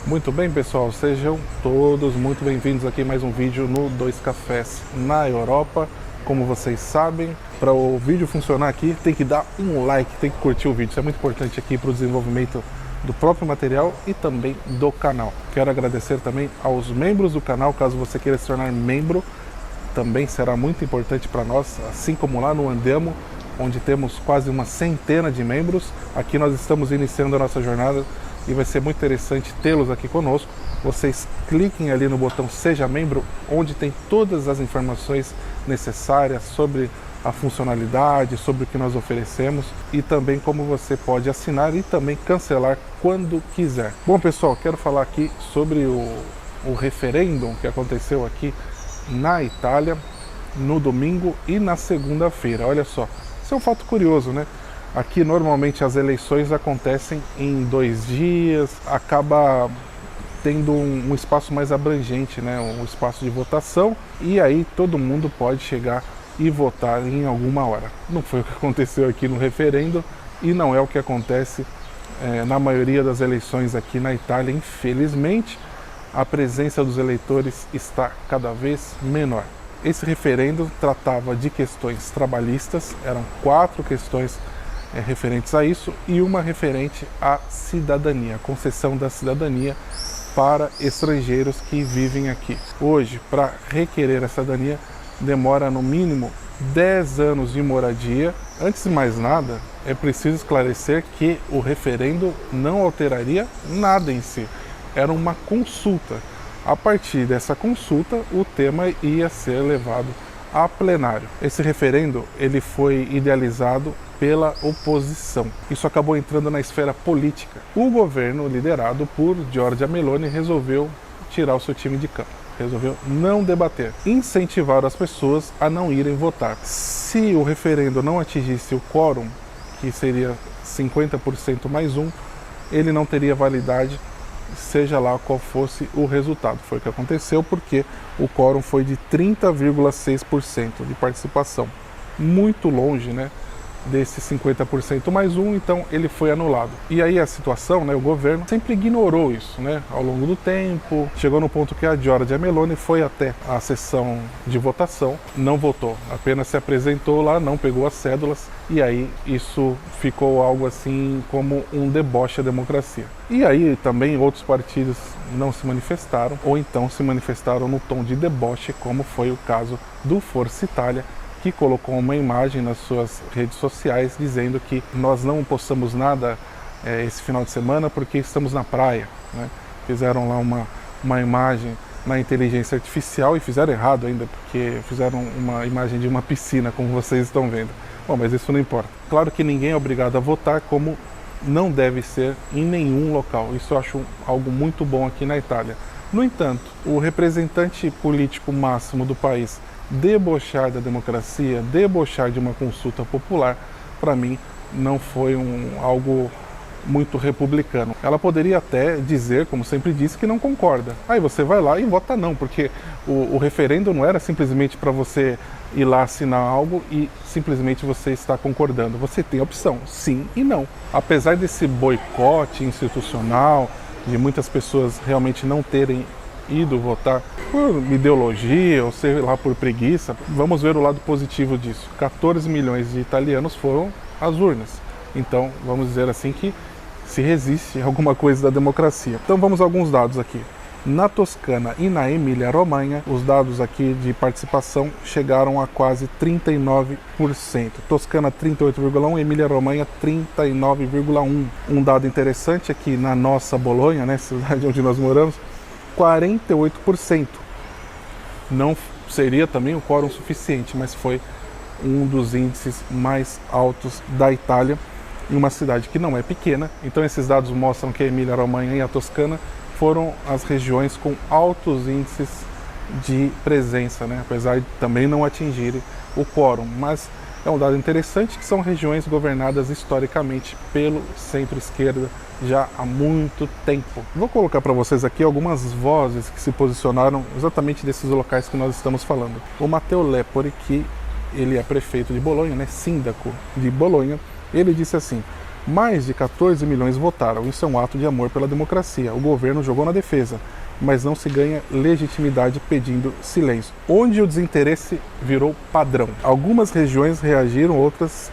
Muito bem, pessoal, sejam todos muito bem-vindos aqui a mais um vídeo no Dois Cafés na Europa. Como vocês sabem, para o vídeo funcionar aqui tem que dar um like, tem que curtir o vídeo. Isso é muito importante aqui para o desenvolvimento do próprio material e também do canal. Quero agradecer também aos membros do canal. Caso você queira se tornar membro, também será muito importante para nós, assim como lá no Andemo, onde temos quase uma centena de membros. Aqui nós estamos iniciando a nossa jornada e vai ser muito interessante tê-los aqui conosco. Vocês cliquem ali no botão Seja Membro, onde tem todas as informações necessárias sobre a funcionalidade, sobre o que nós oferecemos e também como você pode assinar e também cancelar quando quiser. Bom, pessoal, quero falar aqui sobre o referêndum que aconteceu aqui na Itália no domingo e na segunda-feira. Olha só, isso é um fato curioso, né? Aqui normalmente as eleições acontecem em 2 dias, acaba tendo um espaço mais abrangente, né? Um espaço de votação, e aí todo mundo pode chegar e votar em alguma hora. Não foi o que aconteceu aqui no referendo e não é o que acontece na maioria das eleições aqui na Itália. Infelizmente, a presença dos eleitores está cada vez menor. Esse referendo tratava de questões trabalhistas, eram 4 questões referentes a isso e uma referente à cidadania, a concessão da cidadania para estrangeiros que vivem aqui. Hoje, para requerer a cidadania, demora no mínimo 10 anos de moradia. Antes de mais nada, é preciso esclarecer que o referendo não alteraria nada em si, era uma consulta. A partir dessa consulta, o tema ia ser levado a plenário. Esse referendo ele foi idealizado pela oposição. Isso acabou entrando na esfera política. O governo, liderado por Giorgia Meloni, resolveu tirar o seu time de campo. Resolveu não debater, incentivar as pessoas a não irem votar. Se o referendo não atingisse o quórum, que seria 50% mais 1, ele não teria validade, seja lá qual fosse o resultado. Foi o que aconteceu, porque o quórum foi de 30,6% de participação. Muito longe, né, desse 50% mais 1, então ele foi anulado. E aí a situação, né, o governo sempre ignorou isso, né, ao longo do tempo. Chegou no ponto que a Giorgia Meloni foi até a sessão de votação, não votou, apenas se apresentou lá, não pegou as cédulas, e aí isso ficou algo assim como um deboche à democracia. E aí também outros partidos não se manifestaram, ou então se manifestaram no tom de deboche, como foi o caso do Força Itália, que colocou uma imagem nas suas redes sociais dizendo que nós não postamos nada esse final de semana porque estamos na praia, né? Fizeram lá uma imagem na inteligência artificial e fizeram errado ainda, porque fizeram uma imagem de uma piscina, como vocês estão vendo. Bom, mas isso não importa. Claro que ninguém é obrigado a votar, como não deve ser em nenhum local. Isso eu acho algo muito bom aqui na Itália. No entanto, o representante político máximo do país debochar da democracia, debochar de uma consulta popular, para mim não foi algo muito republicano. Ela poderia até dizer, como sempre disse, que não concorda. Aí você vai lá e vota não, porque o referendo não era simplesmente para você ir lá assinar algo e simplesmente você está concordando. Você tem a opção, sim e não. Apesar desse boicote institucional, de muitas pessoas realmente não terem ido votar por ideologia ou sei lá por preguiça, vamos ver o lado positivo disso. 14 milhões de italianos foram às urnas. Então, vamos dizer assim que se resiste a alguma coisa da democracia. Então vamos a alguns dados aqui. Na Toscana e na Emília-Romanha, os dados aqui de participação chegaram a quase 39%. Toscana 38,1%, Emília-Romanha 39,1%. Um dado interessante é que na nossa Bolonha, né, cidade onde nós moramos, 48%. Não seria também o quórum suficiente, mas foi um dos índices mais altos da Itália, em uma cidade que não é pequena. Então esses dados mostram que a Emília-Romanha e a Toscana foram as regiões com altos índices de presença, né? Apesar de também não atingirem o quórum. Mas é um dado interessante que são regiões governadas historicamente pelo centro-esquerda já há muito tempo. Vou colocar para vocês aqui algumas vozes que se posicionaram exatamente desses locais que nós estamos falando. O Matteo Lepori, que ele é prefeito de Bolonha, né, síndaco de Bolonha, ele disse assim: Mais de 14 milhões votaram. Isso é um ato de amor pela democracia. O governo jogou na defesa, mas não se ganha legitimidade pedindo silêncio, onde o desinteresse virou padrão. Algumas regiões reagiram, outras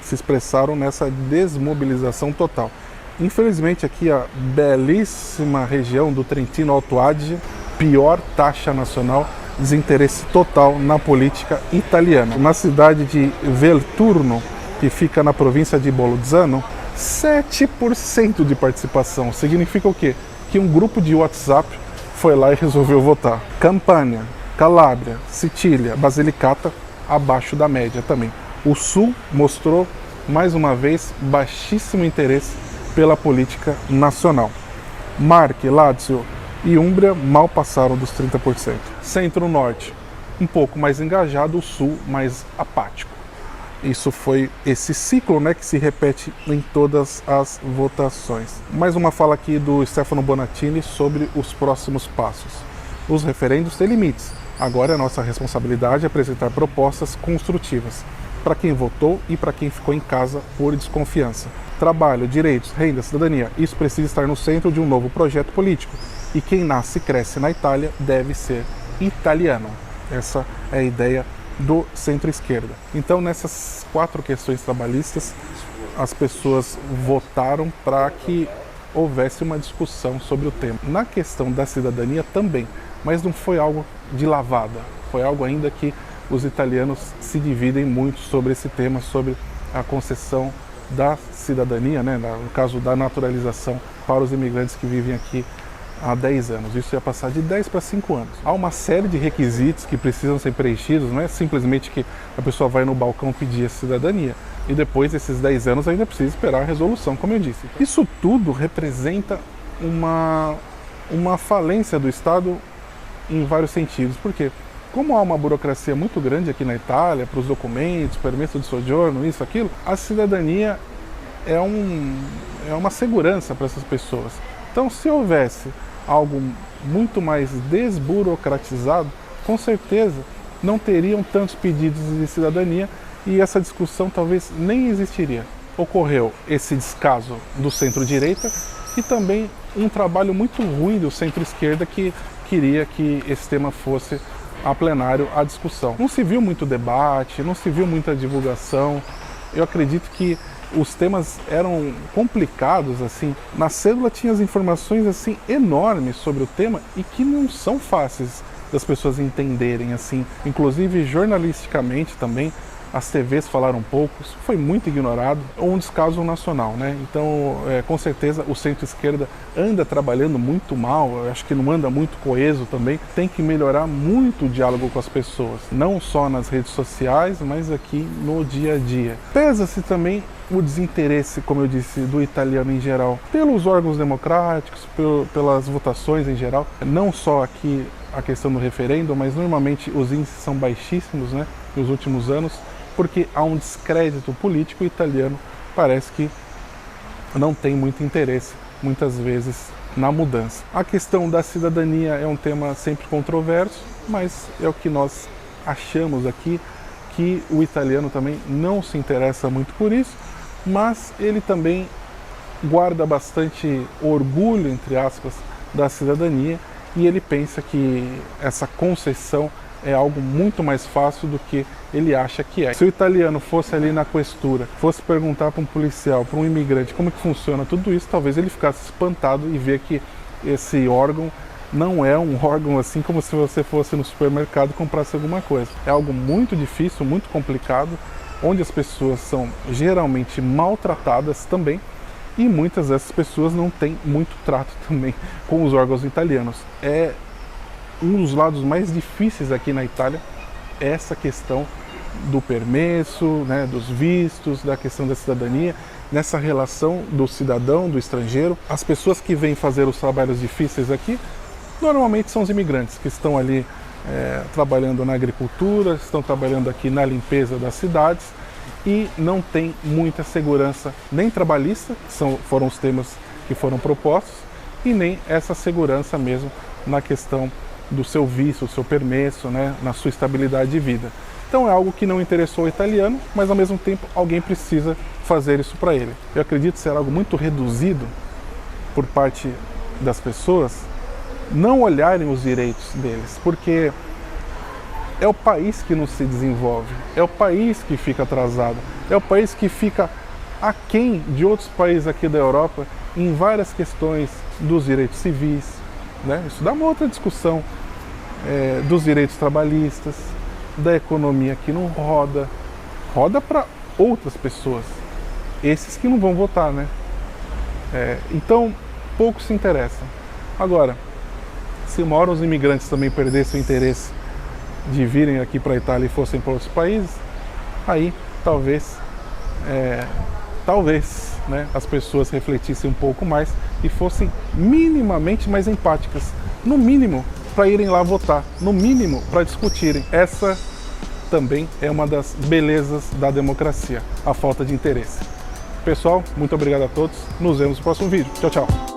se expressaram nessa desmobilização total. Infelizmente aqui a belíssima região do Trentino Alto Adige, pior taxa nacional, desinteresse total na política italiana. Na cidade de Velturno, que fica na província de Bolzano, 7% de participação. Significa o quê? Que um grupo de WhatsApp foi lá e resolveu votar. Campania, Calábria, Sicília, Basilicata, abaixo da média também. O Sul mostrou, mais uma vez, baixíssimo interesse pela política nacional. Marche, Lazio e Úmbria mal passaram dos 30%. Centro-Norte, um pouco mais engajado, o Sul mais apático. Isso foi esse ciclo, né, que se repete em todas as votações. Mais uma fala aqui do Stefano Bonattini sobre os próximos passos. Os referendos têm limites. Agora é nossa responsabilidade apresentar propostas construtivas para quem votou e para quem ficou em casa por desconfiança. Trabalho, direitos, renda, cidadania, isso precisa estar no centro de um novo projeto político. E quem nasce e cresce na Itália deve ser italiano. Essa é a ideia do centro-esquerda. Então, nessas 4 questões trabalhistas, as pessoas votaram para que houvesse uma discussão sobre o tema. Na questão da cidadania também, mas não foi algo de lavada, foi algo ainda que os italianos se dividem muito sobre esse tema, sobre a concessão da cidadania, né, no caso da naturalização para os imigrantes que vivem aqui há 10 anos. Isso ia passar de 10 para 5 anos. Há uma série de requisitos que precisam ser preenchidos, não é simplesmente que a pessoa vai no balcão pedir a cidadania e depois desses 10 anos ainda precisa esperar a resolução, como eu disse. Isso tudo representa uma falência do Estado em vários sentidos. Por quê? Como há uma burocracia muito grande aqui na Itália, para os documentos, permesso de soggiorno, isso, aquilo, a cidadania é uma segurança para essas pessoas. Então, se houvesse algo muito mais desburocratizado, com certeza não teriam tantos pedidos de cidadania e essa discussão talvez nem existiria. Ocorreu esse descaso do centro-direita e também um trabalho muito ruim do centro-esquerda que queria que esse tema fosse a plenário a discussão. Não se viu muito debate, não se viu muita divulgação. Eu acredito que os temas eram complicados, assim. Na cédula tinha as informações assim enormes sobre o tema e que não são fáceis das pessoas entenderem, assim. Inclusive jornalisticamente também as TVs falaram pouco, isso foi muito ignorado, ou um descaso nacional, né? Então, com certeza, o centro-esquerda anda trabalhando muito mal, eu acho que não anda muito coeso também, tem que melhorar muito o diálogo com as pessoas, não só nas redes sociais, mas aqui no dia a dia. Pesa-se também o desinteresse, como eu disse, do italiano em geral, pelos órgãos democráticos, pelas votações em geral, não só aqui a questão do referendo, mas normalmente os índices são baixíssimos, né, nos últimos anos, porque há um descrédito político. O italiano parece que não tem muito interesse, muitas vezes, na mudança. A questão da cidadania é um tema sempre controverso, mas é o que nós achamos aqui, que o italiano também não se interessa muito por isso, mas ele também guarda bastante orgulho, entre aspas, da cidadania, e ele pensa que essa concessão é algo muito mais fácil do que ele acha que é. Se o italiano fosse ali na questura, fosse perguntar para um policial, para um imigrante, como que funciona tudo isso, talvez ele ficasse espantado e ver que esse órgão não é um órgão assim como se você fosse no supermercado e comprasse alguma coisa. É algo muito difícil, muito complicado, onde as pessoas são geralmente maltratadas também, e muitas dessas pessoas não têm muito trato também com os órgãos italianos. É um dos lados mais difíceis aqui na Itália, é essa questão do permesso, né, dos vistos, da questão da cidadania, nessa relação do cidadão, do estrangeiro. As pessoas que vêm fazer os trabalhos difíceis aqui, normalmente são os imigrantes que estão ali trabalhando na agricultura, estão trabalhando aqui na limpeza das cidades e não tem muita segurança nem trabalhista, que foram os temas que foram propostos, e nem essa segurança mesmo na questão do seu visto, do seu permesso, né, na sua estabilidade de vida. Então é algo que não interessou o italiano, mas ao mesmo tempo alguém precisa fazer isso para ele. Eu acredito ser algo muito reduzido por parte das pessoas não olharem os direitos deles, porque é o país que não se desenvolve, é o país que fica atrasado, é o país que fica aquém de outros países aqui da Europa em várias questões dos direitos civis, né? Isso dá uma outra discussão, dos direitos trabalhistas, da economia que não roda para outras pessoas, esses que não vão votar, né? Então, pouco se interessam. Agora, se uma hora os imigrantes também perdessem o interesse de virem aqui para a Itália e fossem para outros países, aí talvez, né, as pessoas refletissem um pouco mais e fossem minimamente mais empáticas, no mínimo para irem lá votar, no mínimo para discutirem. Essa também é uma das belezas da democracia, a falta de interesse. Pessoal, muito obrigado a todos, nos vemos no próximo vídeo. Tchau, tchau!